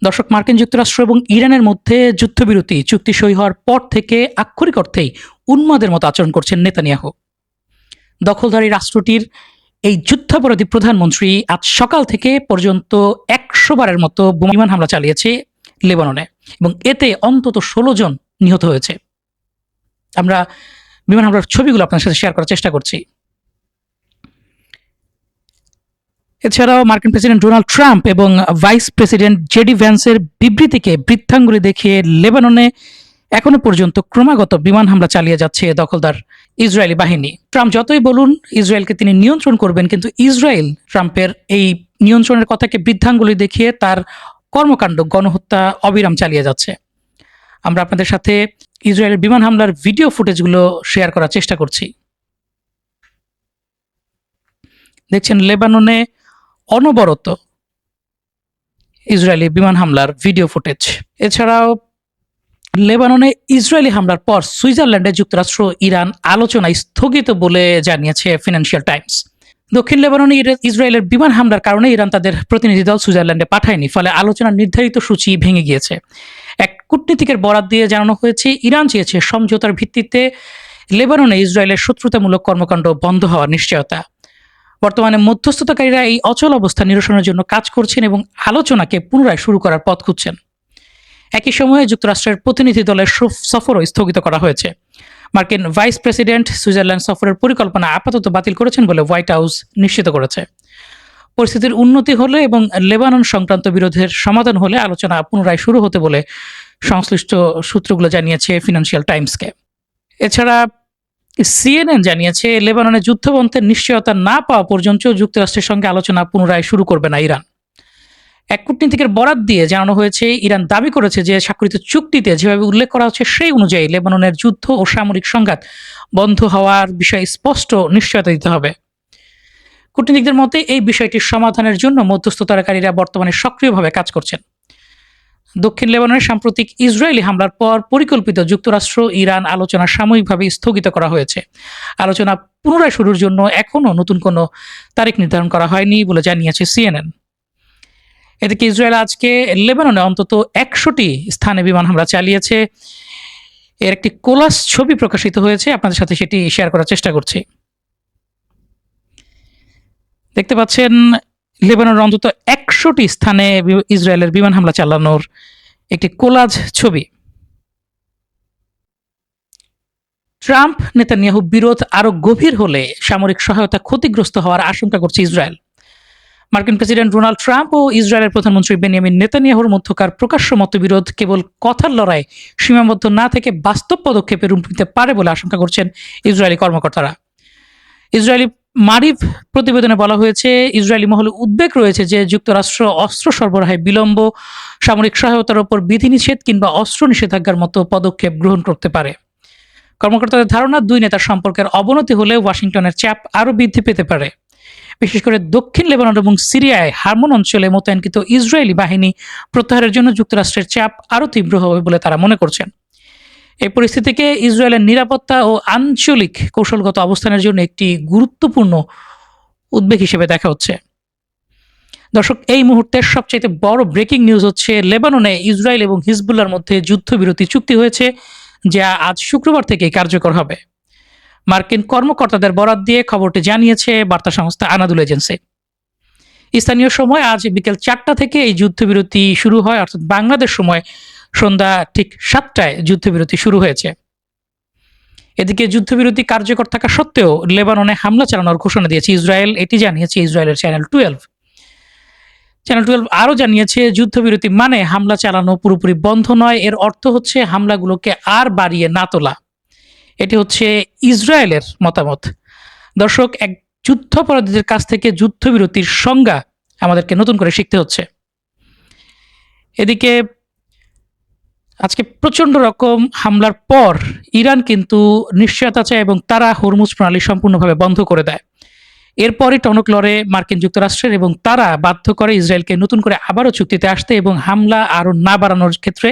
দর্শক, মার্কিন যুক্তরাষ্ট্র এবং ইরানের মধ্যে যুদ্ধবিরতি চুক্তি সই হওয়ার পর থেকে আক্ষরিক অর্থেই উন্মাদের মতো আচরণ করছেন নেতানিয়াহু। দখলদারী রাষ্ট্রটির এই যুদ্ধাপরাধী প্রধানমন্ত্রী আজ সকাল থেকে পর্যন্ত ১০০ বারের মতো বিমান হামলা চালিয়েছে লেবাননে এবং এতে অন্তত ১৬ জন নিহত হয়েছে। আমরা বিমান হামলার ছবিগুলো আপনার সাথে শেয়ার করার চেষ্টা করছি। এছাড়াও মার্কিন প্রেসিডেন্ট ডোনাল্ড ট্রাম্প এবং ভাইস প্রেসিডেন্ট জেডি ভ্যান্সের বিবৃতিকে বৃদ্ধাঙ্গুলি দেখিয়ে লেবাননে এখনো পর্যন্ত ক্রমাগত বিমান হামলা চালিয়ে যাচ্ছে দখলদার ইসরায়েলি বাহিনী। ট্রাম্প যতই বলুন ইসরায়েলকে তিনি নিয়ন্ত্রণ করবেন, কিন্তু ইসরায়েল ট্রাম্পের এই নিয়ন্ত্রণের কথাকে বৃদ্ধাঙ্গুলি দেখিয়ে তার কর্মকাণ্ড গণহত্যা অবিরাম চালিয়ে যাচ্ছে। আমরা আপনাদের সাথে ইসরায়েলের বিমান হামলার ভিডিও ফুটেজগুলো শেয়ার করার চেষ্টা করছি। দেখছেন লেবাননে অনবরত ইসরায়েলি বিমান হামলার ভিডিও ফুটেজ। এছাড়াও লেবাননে ইসরায়েলি হামলার পর সুইজারল্যান্ডে যুক্তরাষ্ট্র ইরান আলোচনা স্থগিত বলে জানিয়েছে ফিনান্সিয়াল টাইমস। দক্ষিণ লেবাননে ইসরায়েলের বিমান হামলার কারণে ইরান তাদের প্রতিনিধি দল সুইজারল্যান্ডে পাঠায়নি, ফলে আলোচনার নির্ধারিত সূচি ভেঙে গিয়েছে। এক কূটনীতিকের বরাত দিয়ে জানানো হয়েছে, ইরান চেয়েছে সমঝোতার ভিত্তিতে লেবাননে ইসরায়েলের শত্রুতামূলক কর্মকাণ্ড বন্ধ হওয়ার নিশ্চয়তা। বর্তমানে মধ্যস্থতাকারীরা এই অচল অবস্থা নিরসনের জন্য কাজ করছেন এবং আলোচনাকে পুনরায় শুরু করার পথ খুঁজছেন। একই সময়ে যুক্তরাষ্ট্রের প্রতিনিধি দলের সফরও স্থগিত করা হয়েছে। মার্কিন ভাইস প্রেসিডেন্ট সুইজারল্যান্ড সফরের পরিকল্পনা আপাতত বাতিল করেছেন বলে হোয়াইট হাউস নিশ্চিত করেছে। পরিস্থিতির উন্নতি হলে এবং লেবানন সংক্রান্ত বিরোধের সমাধান হলে আলোচনা পুনরায় শুরু হতে বলে সংশ্লিষ্ট সূত্রগুলো জানিয়েছে ফিনান্সিয়াল টাইমসকে। এছাড়া সিএনএন জানিয়েছে, লেবাননে যুদ্ধবন্ধের নিশ্চয়তা না পাওয়া পর্যন্ত যুক্তরাষ্ট্রের সঙ্গে আলোচনা পুনরায় শুরু করবে না ইরান। এক কূটনীতিকের বরাত দিয়ে জানানো হয়েছে, ইরান দাবি করেছে যে স্বাক্ষরিত চুক্তিতে যেভাবে উল্লেখ করা হচ্ছে সেই অনুযায়ী লেবাননের যুদ্ধ ও সামরিক সংঘাত বন্ধ হওয়ার বিষয়ে স্পষ্ট নিশ্চয়তা দিতে হবে। কূটনীতিকদের মতে এই বিষয়টির সমাধানের জন্য মধ্যস্থতাকারীরা বর্তমানে সক্রিয়ভাবে কাজ করছেন। দক্ষিণ লেবাননের সাম্প্রতিক ইসরায়েলি হামলার পর পরিকল্পিত যুক্তরাষ্ট্র ইরান আলোচনা সাময়িকভাবে স্থগিত করা হয়েছে। আলোচনা পুনরায় শুরুর জন্য এখনও নতুন কোনো তারিখ নির্ধারণ করা হয়নি বলে জানিয়েছে সিএনএন। এদিকে ইসরায়েল আজকে লেবাননে অন্তত ১০০টি স্থানে বিমান হামলা চালিয়েছে। এর একটি কোলাস ছবি প্রকাশিত হয়েছে, আপনাদের সাথে সেটি শেয়ার করার চেষ্টা করছি। দেখতে পাচ্ছেন লেবাননের অন্তত ১০০টি স্থানে ইসরায়েলের বিমান হামলা চালানোর একটি কোলাজ ছবি। ট্রাম্প নেতানিয়াহু বিরোধ আরো গভীর হলে সামরিক সহায়তা ক্ষতিগ্রস্ত হওয়ার আশঙ্কা করছে ইসরায়েল। মার্কিন প্রেসিডেন্ট ডোনাল্ড ট্রাম্প ও ইসরায়েলের প্রধানমন্ত্রী বেনিয়ামিন নেতানিয়াহুর মধ্যকার প্রকাশ্য মতবিরোধ কেবল কথার লড়াই সীমাবদ্ধ না থেকে বাস্তব পদক্ষেপে রূপ নিতে পারে বলে আশঙ্কা করছেন ইসরায়েলি কর্মকর্তারা। ইসরায়েলি মারিভ প্রতিবেদনে বলা হয়েছে, ইসরায়েলি মহলে উদ্বেগ রয়েছে যে যুক্তরাষ্ট্র অস্ত্র সরবরাহে বিলম্ব, সামরিক সহায়তার ওপর বিধিনিষেধ কিংবা অস্ত্র নিষেধাজ্ঞার মতো পদক্ষেপ গ্রহণ করতে পারে। কর্মকর্তাদের ধারণা, দুই নেতার সম্পর্কের অবনতি হলে ওয়াশিংটনের চাপ আরও বৃদ্ধি পেতে পারে। বিশেষ করে দক্ষিণ লেবানন এবং সিরিয়ায় হারমোন অঞ্চলে মোতায়েনকৃত ইসরায়েলি বাহিনী প্রত্যাহারের জন্য যুক্তরাষ্ট্রের চাপ আরও তীব্র হবে বলে তারা মনে করছেন। এই পরিস্থিতিকে ইসরায়েলের নিরাপত্তা ও আঞ্চলিক কৌশলগত অবস্থানের জন্য একটি গুরুত্বপূর্ণ উদ্বেগ হিসেবে দেখা হচ্ছে। দর্শক, এই মুহূর্তের সবচেয়ে বড় ব্রেকিং নিউজ হচ্ছে, লেবাননে ইসরায়েল এবং হিজবুল্লাহর মধ্যে যুদ্ধবিরতি চুক্তি হয়েছে, যা আজ শুক্রবার থেকে কার্যকর হবে। মার্কিন কর্মকর্তাদের বরাত দিয়ে খবরটি জানিয়েছে বার্তা সংস্থা আনাদুল এজেন্সি। স্থানীয় সময় আজ বিকেল 4টা থেকে এই যুদ্ধবিরতি শুরু হয়, অর্থাৎ বাংলাদেশ সময় সন্ধ্যা ঠিক 7টায় যুদ্ধবিরতি শুরু হয়েছে। এদিকে যুদ্ধবিরতি কার্যকর থাকা সত্ত্বেও লেবাননে হামলা চালানোর ঘোষণা দিয়েছে ইসরায়েল, এটি জানিয়েছে ইসরায়েলের চ্যানেল 12। চ্যানেল 12 আরও জানিয়েছে, যুদ্ধবিরতি মানে হামলা চালানো পুরোপুরি বন্ধ নয়, এর অর্থ হচ্ছে হামলাগুলোকে আর বাড়িয়ে না তোলা। এটি হচ্ছে ইসরায়েলের মতামত। দর্শক, এক যুদ্ধাপরাধীদের কাছ থেকে যুদ্ধবিরতির সংজ্ঞা আমাদেরকে নতুন করে শিখতে হচ্ছে। এদিকে আজকে প্রচণ্ড রকম হামলার পর ইরান কিন্তু নিশ্চয়তা চায় এবং তারা হরমুজ প্রণালী সম্পূর্ণভাবে বন্ধ করে দেয়। এরপরই টনক লড়ে মার্কিন যুক্তরাষ্ট্রের এবং তারা বাধ্য করে ইসরায়েলকে নতুন করে আবারও চুক্তিতে আসতে এবং হামলা আরও না বাড়ানোর ক্ষেত্রে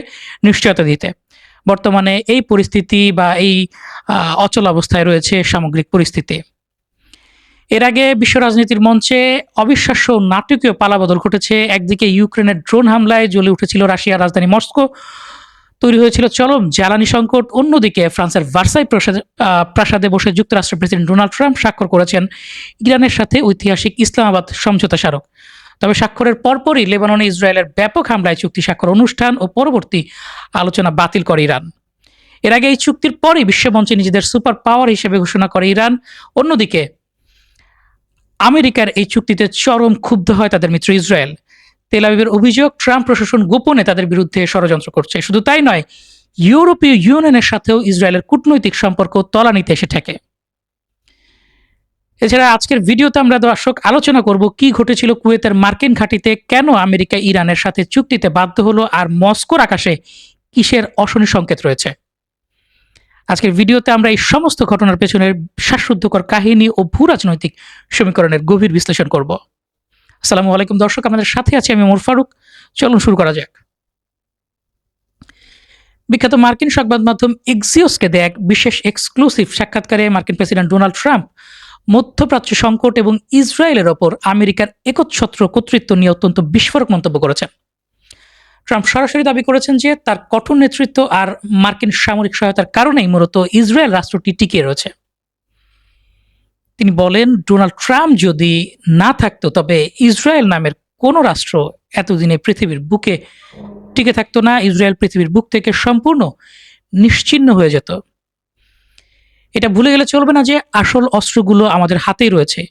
নিশ্চয়তা দিতে। বর্তমানে এই পরিস্থিতি বা এই অচল অবস্থায় রয়েছে সামগ্রিক পরিস্থিতি। এর আগে বিশ্ব রাজনীতির মঞ্চে অবিশ্বাস্য নাটকীয় পালাবদল ঘটেছে। একদিকে ইউক্রেনের ড্রোন হামলায় জ্বলে উঠেছিল রাশিয়ার রাজধানী মস্কো, তৈরি হয়েছিল চরম জ্বালানি সংকট। অন্যদিকে ফ্রান্সের ভার্সাই প্রাসাদে বসে যুক্তরাষ্ট্রের প্রেসিডেন্ট ডোনাল্ড ট্রাম্প স্বাক্ষর করেছেন ইরানের সাথে ঐতিহাসিক ইসলামাবাদ সমঝোতা স্মারক। তবে স্বাক্ষরের পরপরই লেবাননে ইসরায়েলের ব্যাপক হামলায় চুক্তি স্বাক্ষর অনুষ্ঠান ও পরবর্তী আলোচনা বাতিল করে ইরান। এর আগে এই চুক্তির পরই বিশ্বমঞ্চে নিজেদের সুপার পাওয়ার হিসেবে ঘোষণা করে ইরান। অন্যদিকে আমেরিকার এই চুক্তিতে চরম ক্ষুব্ধ হয় তাদের মিত্র ইসরায়েল। তেল আবিবের অভিযোগ, ট্রাম্প প্রশাসন গোপনে তাদের বিরুদ্ধে ষড়যন্ত্র করছে। শুধু তাই নয়, ইউরোপীয় ইউনিয়নের সাথেও ইসরায়েলের কূটনৈতিক সম্পর্ক তলানিতে এসে ঠেকে। এছাড়া আজকের ভিডিওতে আমরা দর্শক আলোচনা করব কি ঘটেছিল কুয়েতের মার্কিন ঘাঁটিতে, কেন আমেরিকা ইরানের সাথে চুক্তিতে বাধ্য হলো, আর মস্কোর আকাশে কিসের অশনি সংকেত রয়েছে। আজকের ভিডিওতে আমরা এই সমস্ত ঘটনার পেছনের শ্বাসরুদ্ধকর কাহিনী ও ভূ রাজনৈতিক সমীকরণের গভীর বিশ্লেষণ করব। আসসালামু আলাইকুম দর্শক, আমাদের সাথে আছি আমি ওমর ফারুক। চলুন শুরু করা যাক। বিখ্যাত মার্কিন সংবাদ মাধ্যম এক্সিওসকে দেয়া এক বিশেষ এক্সক্লুসিভ সাক্ষাৎকারে মার্কিন প্রেসিডেন্ট ডোনাল্ড ট্রাম্প মধ্যপ্রাচ্য সংকট এবং ইসরায়েলের ওপর আমেরিকার একচ্ছত্র কর্তৃত্ব নিয়ে অত্যন্ত বিস্ফোরক মন্তব্য করেছেন। ট্রাম্প সরাসরি দাবি করেছেন যে তার কঠোর নেতৃত্ব আর মার্কিন সামরিক সহায়তার কারণেই মূলত ইসরায়েল রাষ্ট্রটি টিকে রয়েছে। তিনি বলেন, ডোনাল্ড ট্রাম্প যদি না থাকতো তবে ইসরায়েল নামের কোনো রাষ্ট্র এতদিনে পৃথিবীর বুকে টিকে থাকতো না। ইসরায়েল পৃথিবীর বুক থেকে সম্পূর্ণ নিশ্চিহ্ন হয়ে যেত। এটা ভুলে গেলে চলবে না যে আসল অস্ত্রগুলো আমাদের হাতেই রয়েছে।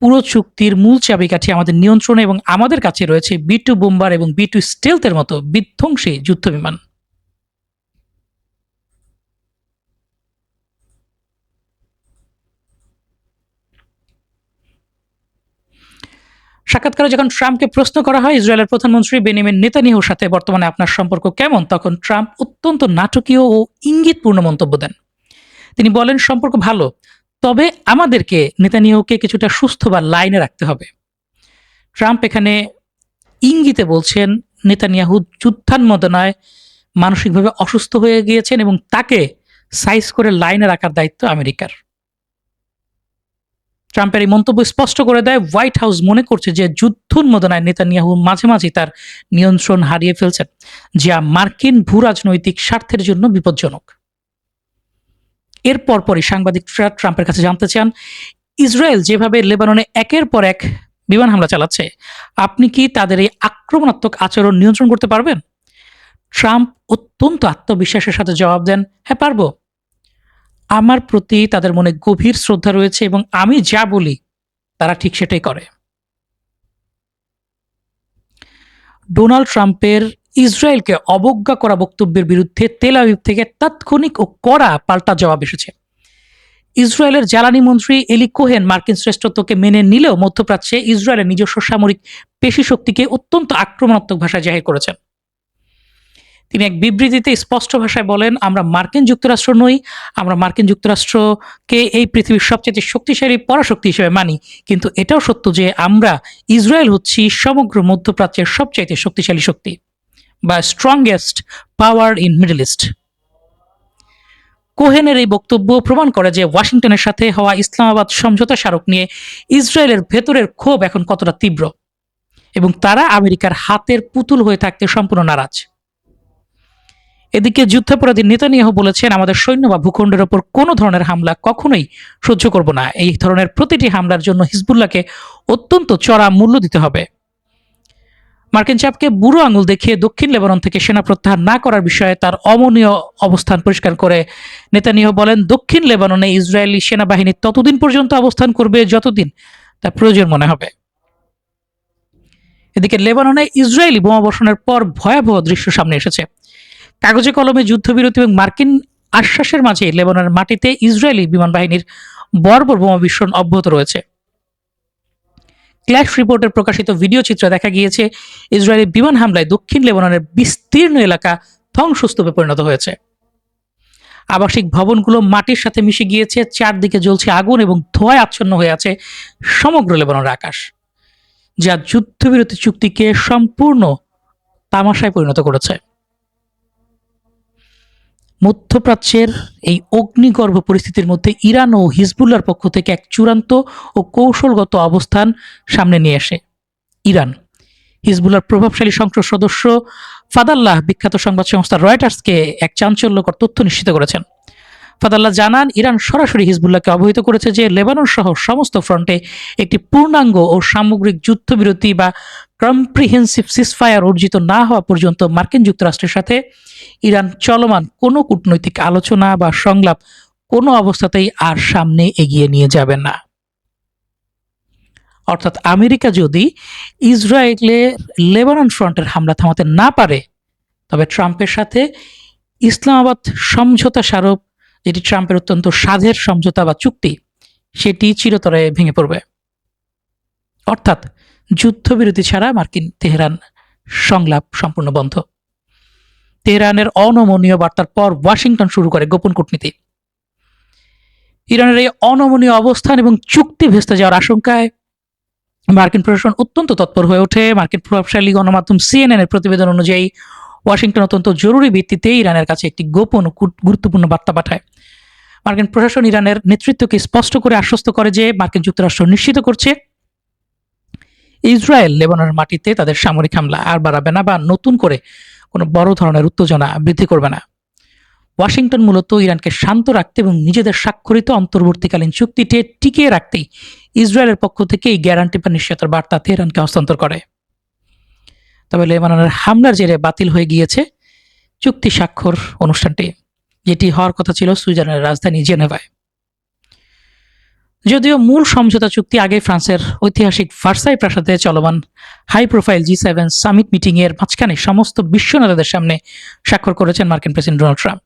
পুরো চুক্তির মূল চাবিকাঠি আমাদের নিয়ন্ত্রণে এবং আমাদের কাছে রয়েছে B-2 বোম্বার এবং B-2 স্টেলথের মতো বিধ্বংসী যুদ্ধবিমান। সাক্ষাৎকারে যখন ট্রাম্পকে প্রশ্ন করা হয় ইসরায়েলের প্রধানমন্ত্রী বেনিয়ামিন নেতানিয়াহুর সাথে বর্তমানে আপনার সম্পর্ক কেমন, তখন ট্রাম্প অত্যন্ত নাটকীয় ও ইঙ্গিতপূর্ণ মন্তব্য দেন। তিনি বলেন, সম্পর্ক ভালো, তবে আমাদেরকে নেতানিয়াহুকে কিছুটা সুস্থ বা লাইনে রাখতে হবে। ট্রাম্প এখানে ইঙ্গিতে বলছেন নেতানিয়াহু যুদ্ধান্মদনায় মানসিকভাবে অসুস্থ হয়ে গিয়েছেন এবং তাকে সাইজ করে লাইনে রাখার দায়িত্ব আমেরিকার। ট্রাম্পের এই মন্তব্য স্পষ্ট করে দেয় হোয়াইট হাউস মনে করছে যে যুদ্ধোন্মোদনায় নেতানিয়াহু মাঝে মাঝে তার নিয়ন্ত্রণ হারিয়ে ফেলছেন, যা মার্কিন ভূ রাজনৈতিক স্বার্থের জন্য বিপজ্জনক। এর পরপরই সাংবাদিকরা ট্রাম্পের কাছে জানতে চান, ইসরায়েল যেভাবে লেবাননে একের পর এক বিমান হামলা চালাচ্ছে, আপনি কি তাদের এই আক্রমণাত্মক আচরণ নিয়ন্ত্রণ করতে পারবেন? ট্রাম্প অত্যন্ত আত্মবিশ্বাসের সাথে জবাব দেন, হ্যাঁ পারবো। আমার প্রতি তাদের মনে গভীর শ্রদ্ধা রয়েছে এবং আমি যা বলি তারা ঠিক সেটাই করে। ডোনাল্ড ট্রাম্পের ইসরায়েলকে অবজ্ঞা করা বক্তব্যের বিরুদ্ধে তেল আবিব থেকে তাৎক্ষণিক ও কড়া পাল্টা জবাব এসেছে। ইসরায়েলের জ্বালানি মন্ত্রী এলি কোহেন মার্কিন শ্রেষ্ঠত্বকে মেনে নিলেও মধ্যপ্রাচ্যে ইসরায়েলের নিজস্ব সামরিক পেশি শক্তিকে অত্যন্ত আক্রমণাত্মক ভাষায় জাহির করেছেন। তিনি এক বিবৃতিতে স্পষ্ট ভাষায় বলেন, আমরা মার্কিন যুক্তরাষ্ট্র নই, আমরা মার্কিন যুক্তরাষ্ট্রকে এই পৃথিবীর সবচেয়ে শক্তিশালী পরাশক্তি হিসেবে মানি, কিন্তু এটাও সত্য যে আমরা ইসরায়েল হচ্ছি সমগ্র মধ্যপ্রাচ্যের সবচাইতে শক্তিশালী শক্তি বা strongest power in middle east. কোহেনের এই বক্তব্য প্রমাণ করে যে ওয়াশিংটনের সাথে হওয়া ইসলামাবাদ সমঝোতা স্মারক নিয়ে ইসরায়েলের ভেতরের ক্ষোভ এখন কতটা তীব্র এবং তারা আমেরিকার হাতের পুতুল হয়ে থাকতে সম্পূর্ণ নারাজ। এদিকে যুদ্ধাপরাধী নেতানিয়াহু বলেছেন, আমাদের সৈন্য বা ভূখণ্ডের ওপর কোনো ধরনের হামলা কখনোই সহ্য করব না। এই ধরনের প্রতিটি হামলার জন্য হিজবুল্লাহকে অত্যন্ত চড়া মূল্য দিতে হবে। মার্কিন চাপকে বুড়ো আঙুল দেখিয়ে দক্ষিণ লেবানন থেকে সেনা প্রত্যাহার না করার বিষয়ে তার অমনীয় অবস্থান পরিষ্কার করে নেতানিয়াহু বলেন, দক্ষিণ লেবাননে ইসরায়েলি সেনাবাহিনী ততদিন পর্যন্ত অবস্থান করবে যতদিন তা প্রয়োজন মনে হবে। এদিকে লেবাননে ইসরায়েলি বোমাবর্ষণের পর ভয়াবহ দৃশ্য সামনে এসেছে। কাগজে কলমে যুদ্ধবিরতি এবং মার্কিন আশ্বাসের মাঝে লেবাননের মাটিতে ইসরায়েলি বিমান বাহিনীর বর্বর বোমা বিস্ফোরণ অব্যাহত রয়েছে। ক্ল্যাশ রিপোর্টের প্রকাশিত ভিডিও চিত্রে দেখা গিয়েছে ইসরায়েলি বিমান হামলায় দক্ষিণ লেবাননের বিস্তীর্ণ এলাকা ধ্বংসস্তূপে পরিণত হয়েছে। আবাসিক ভবনগুলো মাটির সাথে মিশে গিয়েছে, চারদিকে জ্বলছে আগুন এবং ধোঁয়ায় আচ্ছন্ন হয়ে আছে সমগ্র লেবাননের আকাশ, যা যুদ্ধবিরতি চুক্তিকে সম্পূর্ণ তামাশায় পরিণত করেছে। মধ্যপ্রাচ্যের এই অগ্নিগর্ভ পরিস্থিতির মধ্যে ইরান ও হিজবুল্লাহর পক্ষ থেকে এক চূড়ান্ত ও কৌশলগত অবস্থান সামনে নিয়ে আসে ইরান। হিজবুল্লাহর প্রভাবশালী সংসদ সদস্য ফাদাল্লাহ বিখ্যাত সংবাদ সংস্থা রয়টার্সকে এক চাঞ্চল্যকর তথ্য নিশ্চিত করেছেন। ফাদাল্লাহ জানান, ইরান সরাসরি হিজবুল্লাহকে অবহিত করেছে যে লেবানন সহ সমস্ত ফ্রন্টে একটি পূর্ণাঙ্গ ও সামগ্রিক যুদ্ধবিরতি বা কম্প্রিহেন্সিভ সিজফায়ার অর্জিত না হওয়া পর্যন্ত মার্কিন যুক্তরাষ্ট্রের সাথে ইরান চলমান কোনো কূটনৈতিক আলোচনা বা সংলাপ কোনো অবস্থাতেই আর সামনে এগিয়ে নিয়ে যাবে না। অর্থাৎ আমেরিকা যদি ইসরায়েলের লেবানন ফ্রন্টের হামলা থামাতে না পারে, তবে ট্রাম্পের সাথে ইসলামাবাদ সমঝোতা স্মারক, যেটি ট্রাম্পের অত্যন্ত সাধের সমঝোতা বা চুক্তি, সেটি চিরতরে ভেঙে পড়বে। অর্থাৎ যুদ্ধবিরতি ছাড়া মার্কিন তেহরান সংলাপ সম্পূর্ণ বন্ধ। তেহরানের অনমনীয় বার্তার পর ওয়াশিংটন শুরু করে গোপন কূটনীতি। ইরানের এই অনমনীয় অবস্থান এবং চুক্তি ভেস্তে যাওয়ার আশঙ্কায় মার্কিন প্রশাসন অত্যন্ত তৎপর হয়ে ওঠে। মার্কিন প্রভাবশালী গণমাধ্যম CNN এর প্রতিবেদন অনুযায়ী ওয়াশিংটন অত্যন্ত জরুরি ভিত্তিতে ইরানের কাছে একটি গোপন ও গুরুত্বপূর্ণ বার্তা পাঠায়। মার্কিন প্রশাসন ইরানের নেতৃত্বকে স্পষ্ট করে আশ্বস্ত করে যে মার্কিন যুক্তরাষ্ট্র নিশ্চিত করছে ইসরায়েল লেবাননের মাটিতে তাদের সামরিক হামলা আর বাড়াবে না বা নতুন করে কোনো বড় ধরনের উত্তেজনা বৃদ্ধি করবে না। ওয়াশিংটন মূলত ইরানকে শান্ত রাখতে এবং নিজেদের স্বাক্ষরিত অন্তর্বর্তীকালীন চুক্তিটি টিকিয়ে রাখতেই ইসরায়েলের পক্ষ থেকে এই গ্যারান্টি বা নিশ্চয়তার বার্তা তেহরানকে হস্তান্তর করে। তবে লেবাননের হামলার জেরে বাতিল হয়ে গিয়েছে চুক্তি স্বাক্ষর অনুষ্ঠানটি, যেটি হওয়ার কথা ছিল সুইজারল্যান্ডের রাজধানী জেনেভায়। যদিও মূল সমঝোতা চুক্তি আগে ফ্রান্সের ঐতিহাসিক ভার্সাই প্রাসাদে চলমান high profile G7 summit meeting এর মাঝখানে সমস্ত বিশ্ব নেতাদের সামনে স্বাক্ষর করেছেন মার্কিন প্রেসিডেন্ট ডোনাল্ড ট্রাম্প।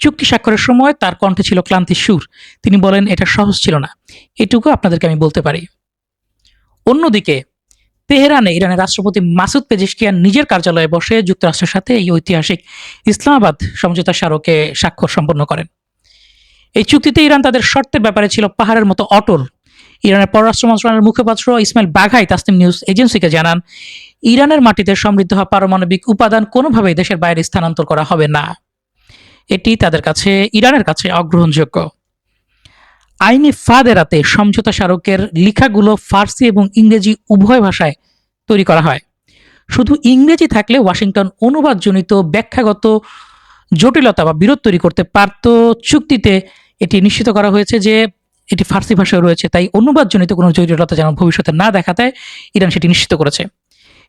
চুক্তি স্বাক্ষরের সময় তার কণ্ঠে ছিল ক্লান্তির সুর। তিনি বলেন, এটা সহজ ছিল না, এটুকু আপনাদেরকে আমি বলতে পারি। অন্যদিকে তেহরানে ইরানের রাষ্ট্রপতি মাসুদ পেজেশকিয়ান নিজের কার্যালয়ে বসে যুক্তরাষ্ট্রের সাথে এই ঐতিহাসিক ইসলামাবাদ সমঝোতা স্মারকে স্বাক্ষর সম্পন্ন করেন। এই চুক্তিতে ইরান তাদের শর্তের ব্যাপারে ছিল পাহাড়ের মতো অটল। ইরানের পররাষ্ট্র মন্ত্রণালয়ের মুখপাত্র ইসমাইল বাঘাই তাসনিম নিউজ এজেন্সিকে জানান, ইরানের মাটিতে সমৃদ্ধ হওয়া পারমাণবিক উপাদান কোনোভাবেই দেশের বাইরে স্থানান্তর করা হবে না। এটি তাদের কাছে, ইরানের কাছে অগ্রহণযোগ্য। আইনি ফাঁদ এড়াতে সমঝোতা স্মারকের লেখাগুলো ফার্সি এবং ইংরেজি উভয় ভাষায় তৈরি করা হয়। শুধু ইংরেজি থাকলে ওয়াশিংটন অনুবাদজনিত ব্যাখ্যাগত জটিলতা বা বিরোধ তৈরি করতে পারত। চুক্তিতে এটি নিশ্চিত করা হয়েছে যে এটি ফার্সি ভাষায় রয়েছে, তাই অনুবাদজনিত কোনো জটিলতা যেন ভবিষ্যতে না দেখা দেয়, ইরান সেটি নিশ্চিত করেছে।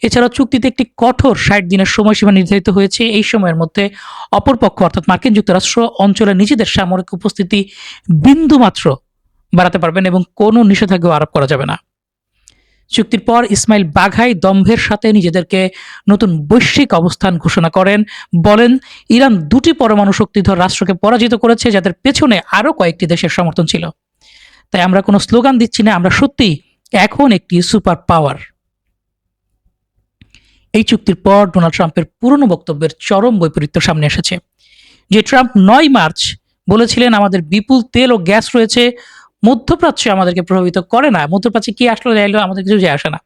এছাড়াও চুক্তিতে একটি কঠোর 60 দিনের সময়সীমা নির্ধারিত হয়েছে। এই সময়ের মধ্যে অপরপক্ষ অর্থাৎ মার্কিন যুক্তরাষ্ট্র অঞ্চলে নিজেদের সামরিক উপস্থিতি বিন্দুমাত্র বাড়াতে পারবেন এবং কোনো নিষেধাজ্ঞা আরোপ করা যাবে না। চুক্তির পর ইসমাইল বাঘাই দম্ভের সাথে নিজেদেরকে নতুন বৈশ্বিক অবস্থান ঘোষণা করেন। বলেন, ইরান দুটি পরমাণু শক্তিধর রাষ্ট্রকে পরাজিত করেছে, যাদের পেছনে আরও কয়েকটি দেশের সমর্থন ছিল। তাই আমরা কোনো স্লোগান দিচ্ছি না, আমরা সত্যি এখন একটি সুপার পাওয়ার। এই চুক্তির পর ডোনাল্ড ট্রাম্পের পুরনো বক্তব্যের চরম বৈপরীত্য সামনে এসেছে। যে ট্রাম্প 9 মার্চ বলেছিলেন, আমাদের বিপুল তেল ও গ্যাস রয়েছে, মধ্যপ্রাচ্য আমাদেরকে প্রভাবিত করে না, মধ্যপ্রাচ্যে কি আসলো যাইলো আমাদের কিছু যায় আসে না,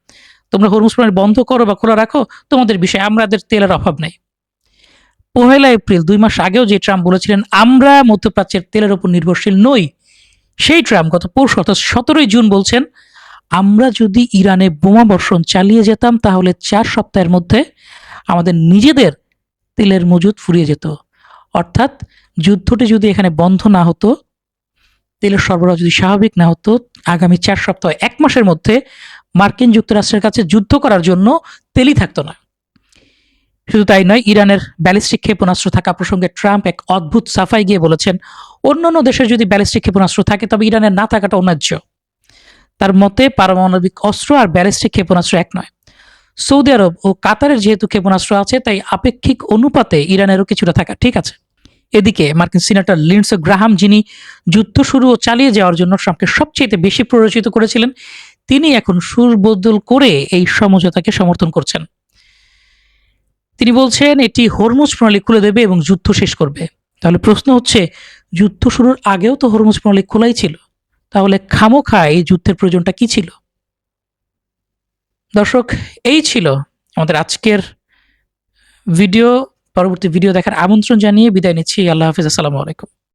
তোমরা হরমুজ প্রণালী বন্ধ করো বা খোলা রাখো, তোমাদের বিষয়, আমাদের তেলের অভাব নেই। 1 এপ্রিল 2 মাস আগেও যে ট্রাম্প বলেছিলেন আমরা মধ্যপ্রাচ্যের তেলের উপর নির্ভরশীল নই, সেই ট্রাম্প গত পরশু অর্থাৎ 17 জুন বলছেন, আমরা যদি ইরানে বোমা বর্ষণ চালিয়ে যেতাম তাহলে 4 সপ্তাহের মধ্যে আমাদের নিজেদের তেলের মজুদ ফুরিয়ে যেত। অর্থাৎ যুদ্ধটি যদি এখানে বন্ধ না হতো, তেলের সরবরাহ যদি স্বাভাবিক না হতো, আগামী 4 সপ্তাহ 1 মাসের মধ্যে মার্কিন যুক্তরাষ্ট্রের কাছে যুদ্ধ করার জন্য তেলই থাকতো না। শুধু তাই নয়, ইরানের ব্যালিস্টিক ক্ষেপণাস্ত্র থাকা প্রসঙ্গে ট্রাম্প এক অদ্ভুত সাফাই গিয়ে বলেছেন, অন্যান্য দেশের যদি ব্যালিস্টিক ক্ষেপণাস্ত্র থাকে তবে ইরানের না থাকাটা অন্যায্য। তার মতে পারমাণবিক অস্ত্র আর ব্যালিস্টিক ক্ষেপণাস্ত্র এক নয়। সৌদি আরব ও কাতারের যেহেতু ক্ষেপণাস্ত্র আছে, তাই আপেক্ষিক অনুপাতে ইরানেরও কিছুটা থাকা ঠিক আছে। এদিকে মার্কিন সিনেটর লিন্ডসে গ্রাহাম, যিনি যুদ্ধ শুরু ও চালিয়ে যাওয়ার জন্য ট্রাম্পকে সবচেয়ে বেশি প্ররোচিত করেছিলেন, তিনি এখন সুর বদল করে এই সমঝোতাকে সমর্থন করছেন। তিনি বলছেন এটি হরমুজ প্রণালী খুলে দেবে এবং যুদ্ধ শেষ করবে। তাহলে প্রশ্ন হচ্ছে, যুদ্ধ শুরুর আগেও তো হরমুজ প্রণালী খোলাই ছিল, তাহলে খামোখা এই যুদ্ধের প্রয়োজনটা কি ছিল? দর্শক, এই ছিল আমাদের আজকের ভিডিও। পরবর্তী ভিডিও দেখার আমন্ত্রণ জানিয়ে বিদায় নিচ্ছি। আল্লাহ হাফিজ, আসসালামু আলাইকুম।